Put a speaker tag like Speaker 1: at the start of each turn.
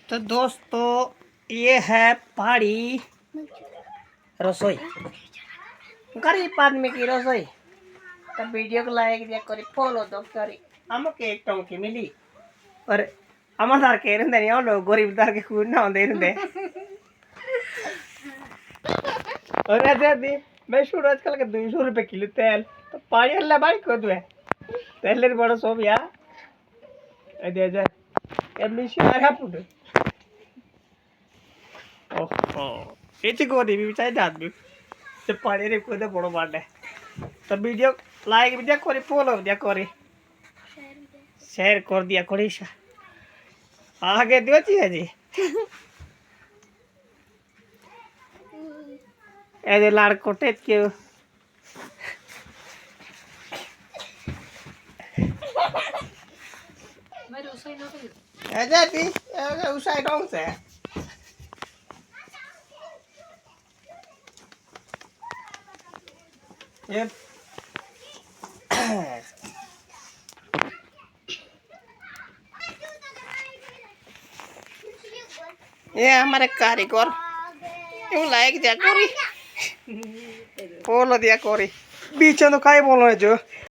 Speaker 1: तो दोस्तों ये है पहाड़ी रसोई, गरीब आदमी की रसोई। तो वीडियो को लाइक दिया करी, फॉलो दो करी। हमके एक टंकी मिली और अमरदार के रहंदे नहीं लोग गरीब दार के खून ना होंदे रहंदे। और ऐसे दी मैं शुरू आजकल के 200 रुपए किलो तेल तो पानी हल्ला बाई को दे तेल बड़ा सो भैया दे जा ए मिशी मारा पुट ओहो एची को दी भी चाहे दाद भी से पानी रे को दे बड़ो बाटे। तो वीडियो लाइक भी दिया करी, फॉलो दिया करी, शेयर कर दिया करी। आगे दियो जी जी ए लाड़ कोटे क्यों जाती उसाई डोंग से ये हमारे कारीगर लाइक दिया करी, फॉलो दिया करी। बीच तो काई बोलो है जो